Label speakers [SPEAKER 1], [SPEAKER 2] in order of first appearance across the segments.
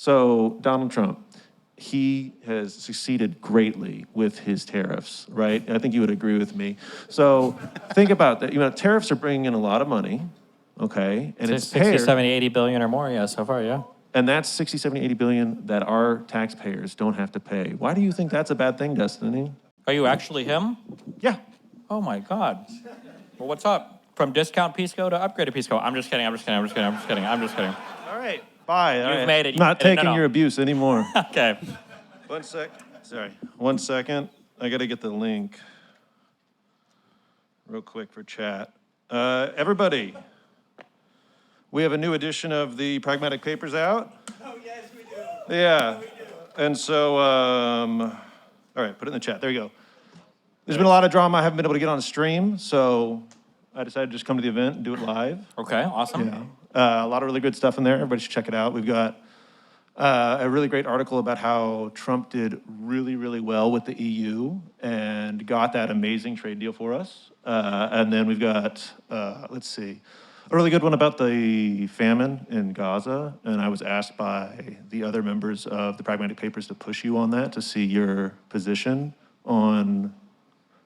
[SPEAKER 1] So Donald Trump, he has succeeded greatly with his tariffs, right? I think you would agree with me. So think about that. You know, tariffs are bringing in a lot of money, okay? And it's
[SPEAKER 2] 60, 70, 80 billion or more, yeah, so far, yeah.
[SPEAKER 1] And that's 60, 70, 80 billion that our taxpayers don't have to pay. Why do you think that's a bad thing, Destiny?
[SPEAKER 2] Are you actually him?
[SPEAKER 1] Yeah.
[SPEAKER 2] Oh my God. Well, what's up? From discount Pisco to upgraded Pisco. I'm just kidding, I'm just kidding, I'm just kidding, I'm just kidding, I'm just kidding.
[SPEAKER 1] All right, bye.
[SPEAKER 2] You've made it.
[SPEAKER 1] I'm not taking
[SPEAKER 2] No.
[SPEAKER 1] your abuse anymore.
[SPEAKER 2] Okay.
[SPEAKER 1] One sec. Sorry. 1 second. I got to get the link real quick for chat. Everybody, we have a new edition of the Pragmatic Papers out.
[SPEAKER 3] Oh, yes, we do.
[SPEAKER 1] Yeah.
[SPEAKER 3] We do.
[SPEAKER 1] And so, all right, put it in the chat. There you go. There's been a lot of drama. I haven't been able to get on the stream, so I decided to just come to the event and do it live.
[SPEAKER 2] Okay, awesome.
[SPEAKER 1] Yeah. A lot of really good stuff in there. Everybody should check it out. We've got a really great article about how Trump did really, really well with the EU and got that amazing trade deal for us. And then we've got, let's see, a really good one about the famine in Gaza. And I was asked by the other members of the Pragmatic Papers to push you on that to see your position on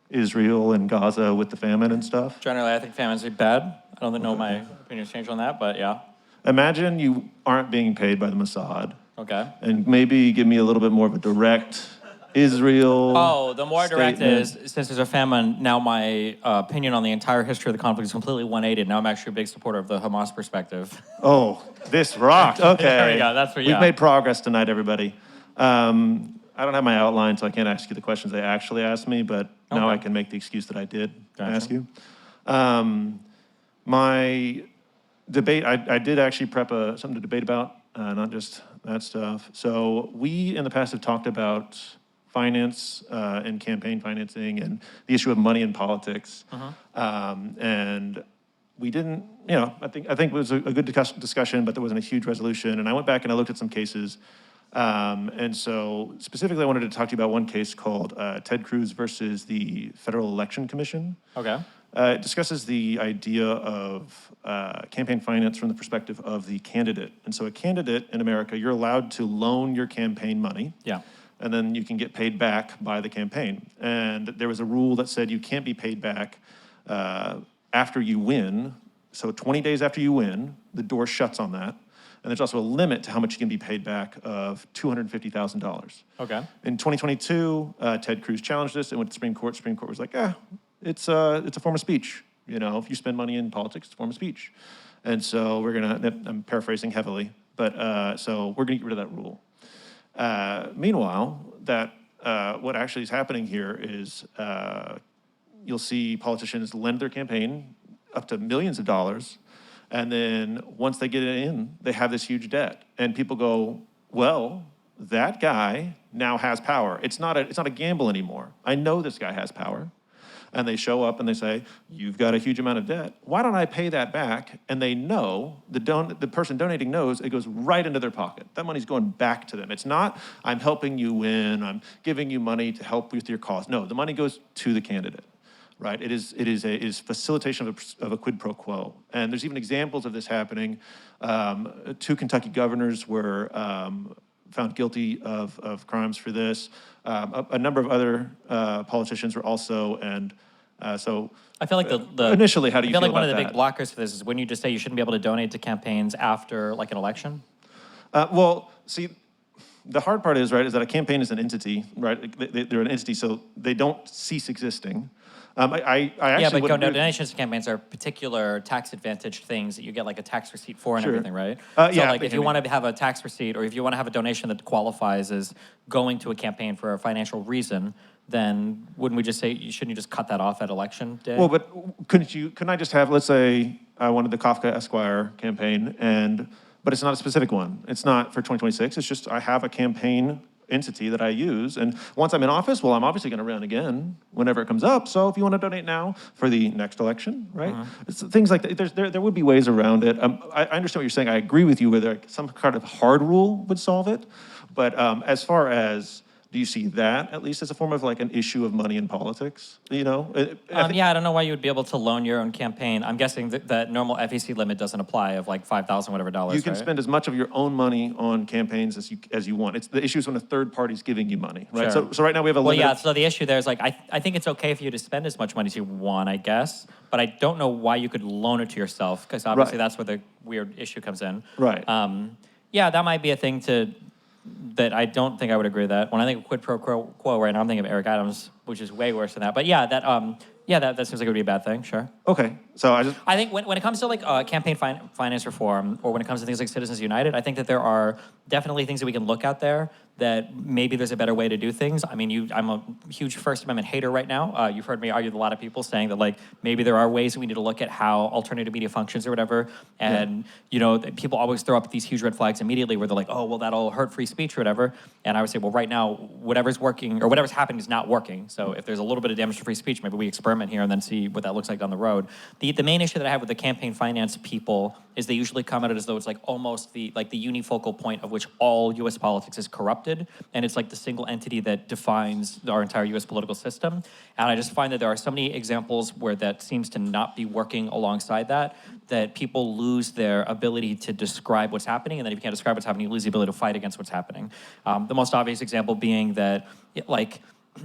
[SPEAKER 1] Israel and Gaza with the famine and stuff.
[SPEAKER 2] Generally, I think famines are bad. I don't know my opinion's changed on that, but yeah.
[SPEAKER 1] Imagine you aren't being paid by the Mossad.
[SPEAKER 2] Okay.
[SPEAKER 1] And maybe give me a little bit more of a direct Israel.
[SPEAKER 2] Oh, the more direct
[SPEAKER 1] statement.
[SPEAKER 2] is, since there's a famine, now my opinion on the entire history of the conflict is completely 180. Now I'm actually a big supporter of the Hamas perspective.
[SPEAKER 1] Oh, this rocked. Okay.
[SPEAKER 2] There we go. That's what, yeah.
[SPEAKER 1] We've made progress tonight, everybody. I don't have my outline, so I can't ask you the questions they actually asked me, but now I can make the excuse that I did ask you. My debate, I did actually prep something to debate about, not just that stuff. So we, in the past, have talked about finance and campaign financing and the issue of money in politics. And we didn't, you know, I think it was a good discussion, but there wasn't a huge resolution. And I went back and I looked at some cases. And so specifically, I wanted to talk to you about one case called Ted Cruz versus the Federal Election Commission.
[SPEAKER 2] Okay.
[SPEAKER 1] It discusses the idea of campaign finance from the perspective of the candidate. And so a candidate in America, you're allowed to loan your campaign money.
[SPEAKER 2] Yeah.
[SPEAKER 1] And then you can get paid back by the campaign. And there was a rule that said you can't be paid back after you win. So 20 days after you win, the door shuts on that. And there's also a limit to how much you can be paid back of $250,000.
[SPEAKER 2] Okay.
[SPEAKER 1] In 2022, Ted Cruz challenged this and went to the Supreme Court. Supreme Court was like, it's a form of speech. You know, if you spend money in politics, it's a form of speech. And so we're gonna, I'm paraphrasing heavily, but so we're gonna get rid of that rule. Meanwhile, what actually is happening here is you'll see politicians lend their campaign up to millions of dollars, and then once they get it in, they have this huge debt. And people go, well, that guy now has power. It's not a gamble anymore. I know this guy has power. And they show up and they say, you've got a huge amount of debt. Why don't I pay that back? And they know, the person donating knows, it goes right into their pocket. That money's going back to them. It's not, I'm helping you win, I'm giving you money to help with your cause. No, the money goes to the candidate, right? It is facilitation of a quid pro quo. And there's even examples of this happening. 2 Kentucky governors were found guilty of crimes for this. A number of other politicians were also, and so
[SPEAKER 2] I feel like
[SPEAKER 1] initially, how do you feel
[SPEAKER 2] like
[SPEAKER 1] about
[SPEAKER 2] one of the
[SPEAKER 1] that?
[SPEAKER 2] big blockers for this is when you just say you shouldn't be able to donate to campaigns after like an election.
[SPEAKER 1] Well, see, the hard part is, right, is that a campaign is an entity, right? They're an entity, so they don't cease existing. I actually
[SPEAKER 2] but donations to campaigns are particular tax advantage things that you get like a tax receipt for and everything, right? So like if you want to have a tax receipt or if you want to have a donation that qualifies as going to a campaign for a financial reason, then wouldn't we just say, shouldn't you just cut that off at election day?
[SPEAKER 1] Well, but couldn't I just have, let's say I wanted the Kafka Esquire campaign, but it's not a specific one. It's not for 2026, it's just I have a campaign entity that I use. And once I'm in office, well, I'm obviously going to run again whenever it comes up. So if you want to donate now for the next election, right? It's things like that. There would be ways around it. I understand what you're saying. I agree with you whether some kind of hard rule would solve it. But as far as Do you see that at least as a form of like an issue of money in politics? You know?
[SPEAKER 2] Yeah, I don't know why you would be able to loan your own campaign. I'm guessing that normal FEC limit doesn't apply of like $5,000 whatever dollars.
[SPEAKER 1] You can spend as much of your own money on campaigns as you want. It's the issue is when a third party's giving you money, right?
[SPEAKER 2] Sure.
[SPEAKER 1] So right now we have a limit.
[SPEAKER 2] Well, yeah. So the issue there is like I think it's okay for you to spend as much money as you want, I guess, but I don't know why you could loan it to yourself because obviously that's where the weird issue comes in.
[SPEAKER 1] Right.
[SPEAKER 2] Yeah, that might be a thing that I don't think I would agree with that. When I think of quid pro quo right now, I'm thinking of Eric Adams, which is way worse than that. But yeah, that seems like it would be a bad thing, sure.
[SPEAKER 1] Okay, so
[SPEAKER 2] I think when it comes to like campaign finance reform, or when it comes to things like Citizens United, I think that there are definitely things that we can look at there that maybe there's a better way to do things. I mean, I'm a huge First Amendment hater right now. You've heard me argue with a lot of people saying that like maybe there are ways that we need to look at how alternative media functions or whatever. And you know, people always throw up these huge red flags immediately where they're like, oh, well, that'll hurt free speech or whatever. And I would say, well, right now, whatever's working or whatever's happening is not working. So if there's a little bit of damage to free speech, maybe we experiment here and then see what that looks like down the road. The main issue that I have with the campaign finance people is they usually come at it as though it's like almost the unifocal point of which all U.S. politics is corrupted, and it's like the single entity that defines our entire U.S. political system. And I just find that there are so many examples where that seems to not be working alongside that people lose their ability to describe what's happening, and then if you can't describe what's happening, you lose the ability to fight against what's happening. The most obvious example being that,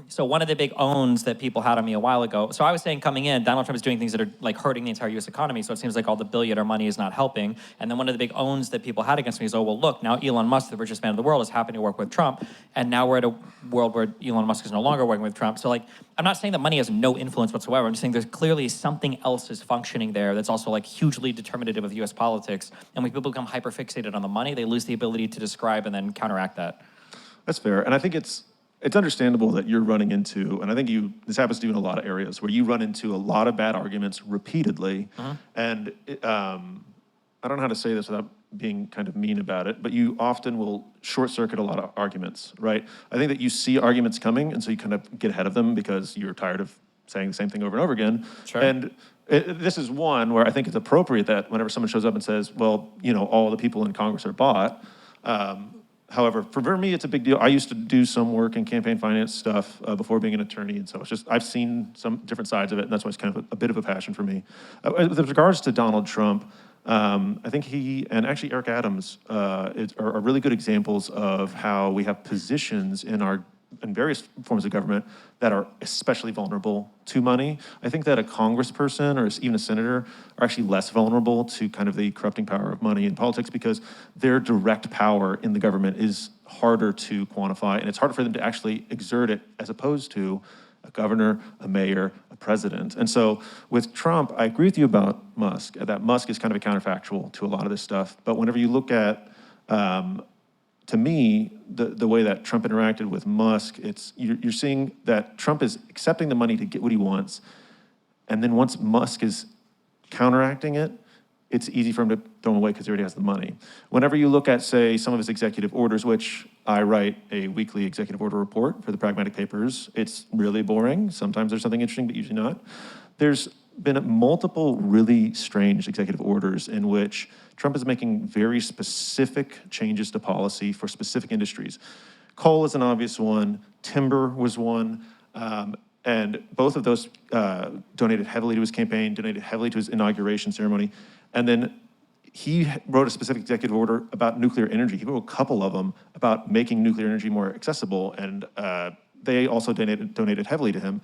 [SPEAKER 2] so one of the big owns that people had on me a while ago, so I was saying coming in, Donald Trump is doing things that are like hurting the entire US economy, so it seems like all the billionaire money is not helping. And then one of the big owns that people had against me is, oh, well, look, now Elon Musk, the richest man in the world, is happy to work with Trump. And now we're at a world where Elon Musk is no longer working with Trump. So like, I'm not saying that money has no influence whatsoever. I'm just saying there's clearly something else is functioning there that's also like hugely determinative of US politics. And when people become hyper-fixated on the money, they lose the ability to describe and then counteract that.
[SPEAKER 1] That's fair. And I think it's understandable that you're running into, and I think this happens to you in a lot of areas, where you run into a lot of bad arguments repeatedly. And I don't know how to say this without being kind of mean about it, but you often will short circuit a lot of arguments, right? I think that you see arguments coming, and so you kind of get ahead of them because you're tired of saying the same thing over and over again.
[SPEAKER 2] Sure.
[SPEAKER 1] And this is one where I think it's appropriate that whenever someone shows up and says, well, you know, all the people in Congress are bought, however, for me, it's a big deal. I used to do some work in campaign finance stuff before being an attorney, and so it's just, I've seen some different sides of it, and that's why it's kind of a bit of a passion for me. With regards to Donald Trump, I think he, and actually Eric Adams, are really good examples of how we have positions in various forms of government that are especially vulnerable to money. I think that a congressperson or even a senator are actually less vulnerable to kind of the corrupting power of money in politics because their direct power in the government is harder to quantify, and it's harder for them to actually exert it as opposed to a governor, a mayor, a president. And so with Trump, I agree with you about Musk, that Musk is kind of a counterfactual to a lot of this stuff. But whenever you look at, to me, the way that Trump interacted with Musk, you're seeing that Trump is accepting the money to get what he wants. And then once Musk is counteracting it, it's easy for him to throw him away because he already has the money. Whenever you look at, say, some of his executive orders, which I write a weekly executive order report for the Pragmatic Papers, it's really boring. Sometimes there's something interesting, but usually not. There's been multiple really strange executive orders in which Trump is making very specific changes to policy for specific industries. Coal is an obvious one, timber was one, and both of those donated heavily to his campaign, donated heavily to his inauguration ceremony. And then he wrote a specific executive order about nuclear energy. He wrote a couple of them about making nuclear energy more accessible, and they also donated heavily to him.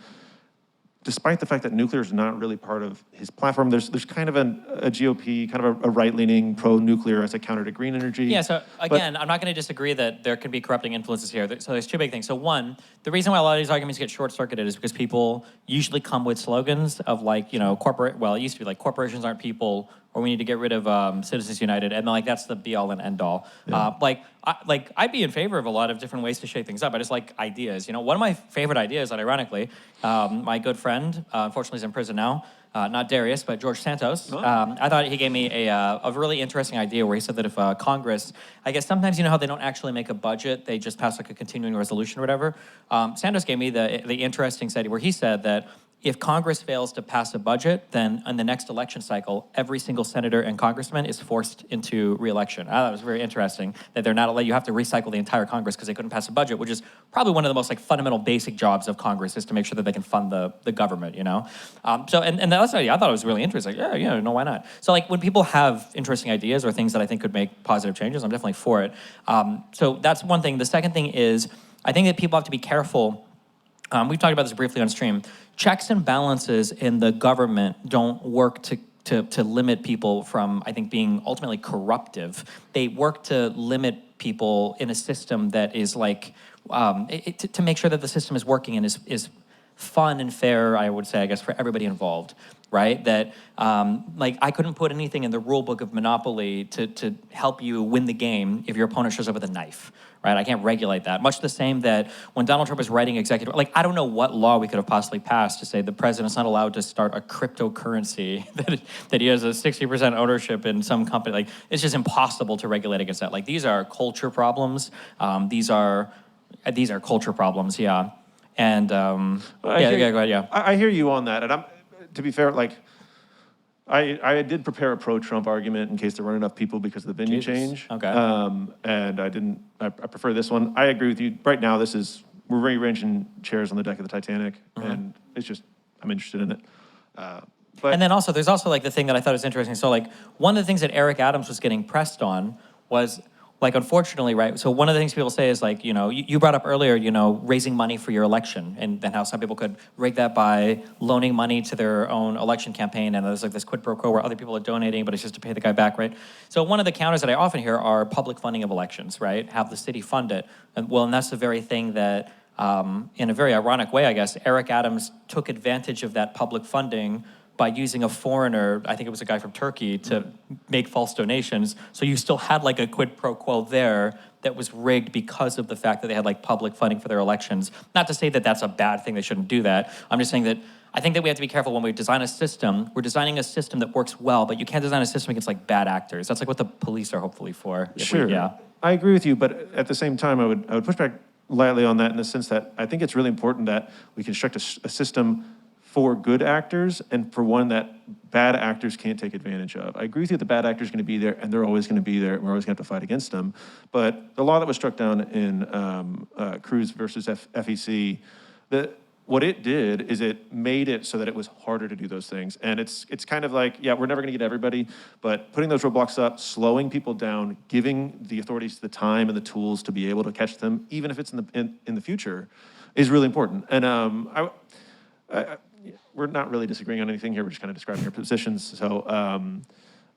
[SPEAKER 1] Despite the fact that nuclear is not really part of his platform, there's kind of a GOP, kind of a right-leaning pro-nuclear as a counter to green energy.
[SPEAKER 2] Yeah, so again, I'm not going to disagree that there can be corrupting influences here. So there's two big things. So one, the reason why a lot of these arguments get short-circuited is because people usually come with slogans of like, you know, it used to be like corporations aren't people, or we need to get rid of Citizens United, and like that's the be-all and end-all. Yeah. I'd be in favor of a lot of different ways to shake things up. I just like ideas. You know, one of my favorite ideas, and ironically, my good friend, unfortunately is in prison now, not Darius, but George Santos. Oh. I thought he gave me a really interesting idea where he said that if Congress, I guess sometimes you know how they don't actually make a budget, they just pass like a continuing resolution or whatever. Santos gave me the interesting study where he said that if Congress fails to pass a budget, then in the next election cycle, every single senator and congressman is forced into re-election. I thought it was very interesting that they're not allowed, you have to recycle the entire Congress because they couldn't pass a budget, which is probably one of the most like fundamental basic jobs of Congress, is to make sure that they can fund the government, you know? And that's, I thought it was really interesting. Like, yeah, no, why not? So like when people have interesting ideas or things that I think could make positive changes, I'm definitely for it. So that's one thing. The second thing is, I think that people have to be careful. We've talked about this briefly on stream. Checks and balances in the government don't work to limit people from, I think, being ultimately corruptive. They work to limit people in a system that is like, to make sure that the system is working and is fun and fair, I would say, I guess, for everybody involved, right? That, like, I couldn't put anything in the rule book of Monopoly to help you win the game if your opponent shows up with a knife, right? I can't regulate that. Much the same that when Donald Trump was writing executive, like, I don't know what law we could have possibly passed to say the president's not allowed to start a cryptocurrency, that he has a 60% ownership in some company. Like, it's just impossible to regulate against that. Like, these are culture problems. These are culture problems, yeah. And, go ahead, yeah.
[SPEAKER 1] I hear you on that, and to be fair, like, I did prepare a pro-Trump argument in case there weren't enough people because of the venue change.
[SPEAKER 2] Okay.
[SPEAKER 1] And I prefer this one. I agree with you. Right now, we're rearranging chairs on the deck of the Titanic, and it's just, I'm interested in it.
[SPEAKER 2] And then also, there's also like the thing that I thought was interesting. So like, one of the things that Eric Adams was getting pressed on was, like, unfortunately, right? So one of the things people say is like, you know, you brought up earlier, you know, raising money for your election, and then how some people could rig that by loaning money to their own election campaign, and there's like this quid pro quo where other people are donating, but it's just to pay the guy back, right? So one of the counters that I often hear are public funding of elections, right? Have the city fund it. And that's the very thing that, in a very ironic way, I guess, Eric Adams took advantage of that public funding by using a foreigner, I think it was a guy from Turkey, to make false donations. So you still had like a quid pro quo there that was rigged because of the fact that they had like public funding for their elections. Not to say that that's a bad thing, they shouldn't do that. I'm just saying that I think that we have to be careful when we design a system. We're designing a system that works well, but you can't design a system against like bad actors. That's like what the police are hopefully for.
[SPEAKER 1] Sure,
[SPEAKER 2] Yeah.
[SPEAKER 1] I agree with you, but at the same time, I would push back lightly on that in the sense that I think it's really important that we construct a system for good actors and for one that bad actors can't take advantage of. I agree with you that the bad actors are going to be there, and they're always going to be there, and we're always going to have to fight against them. But the law that was struck down in Cruz versus FEC, what it did is it made it so that it was harder to do those things. And it's kind of like, yeah, we're never going to get everybody, but putting those roadblocks up, slowing people down, giving the authorities the time and the tools to be able to catch them, even if it's in the future, is really important. And we're not really disagreeing on anything here. We're just kind of describing our positions. So,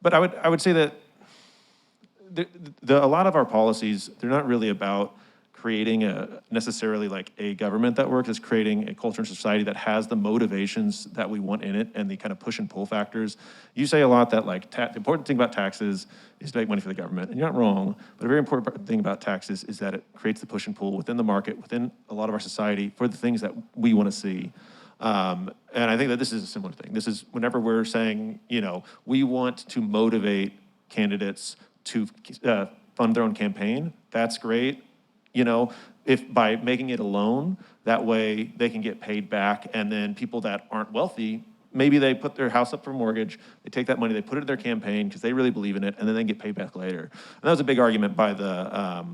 [SPEAKER 1] but I would say that a lot of our policies, they're not really about creating necessarily like a government that works. It's creating a culture and society that has the motivations that we want in it and the kind of push and pull factors. You say a lot that like the important thing about taxes is to make money for the government, and you're not wrong. But a very important thing about taxes is that it creates the push and pull within the market, within a lot of our society for the things that we want to see. And I think that this is a similar thing. This is whenever we're saying, you know, we want to motivate candidates to fund their own campaign, that's great. You know, if by making it a loan, that way they can get paid back, and then people that aren't wealthy, maybe they put their house up for mortgage, they take that money, they put it in their campaign because they really believe in it, and then they get paid back later. And that was a big argument by the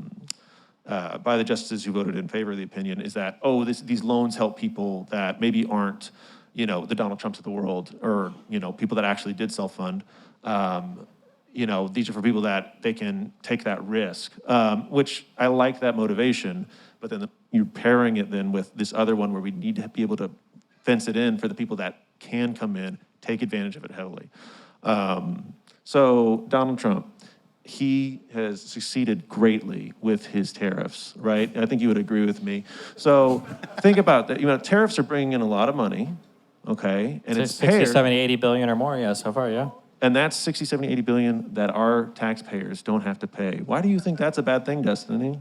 [SPEAKER 1] justices who voted in favor of the opinion, is that, these loans help people that maybe aren't, you know, the Donald Trumps of the world, or, you know, people that actually did self-fund. You know, these are for people that they can take that risk, which I like that motivation, but then you're pairing it then with this other one where we need to be able to fence it in for the people that can come in, take advantage of it heavily. So Donald Trump, he has succeeded greatly with his tariffs, right? I think you would agree with me. So think about that. You know, tariffs are bringing in a lot of money, okay? And it's
[SPEAKER 2] 60, 70, 80 billion or more, yeah, so far, yeah.
[SPEAKER 1] And that's 60, 70, 80 billion that our taxpayers don't have to pay. Why do you think that's a bad thing, Destiny?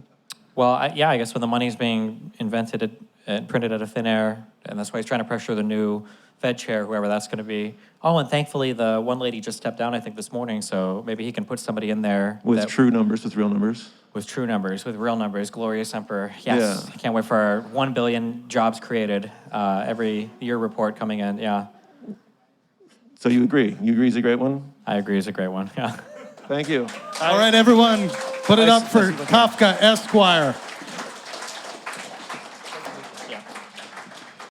[SPEAKER 2] Well, I guess when the money's being invented and printed out of thin air, and that's why he's trying to pressure the new Fed chair, whoever that's going to be. Oh, and thankfully the one lady just stepped down, I think, this morning, so maybe he can put somebody in there.
[SPEAKER 1] With true numbers, with real numbers.
[SPEAKER 2] With true numbers, with real numbers, Gloria Semper. Yes, I can't wait for our 1 billion jobs created every year report coming in, yeah.
[SPEAKER 1] So you agree? You agree it's a great one?
[SPEAKER 2] I agree it's a great one, yeah.
[SPEAKER 1] Thank you.
[SPEAKER 3] All right, everyone, put it up for Kafka, Esquire.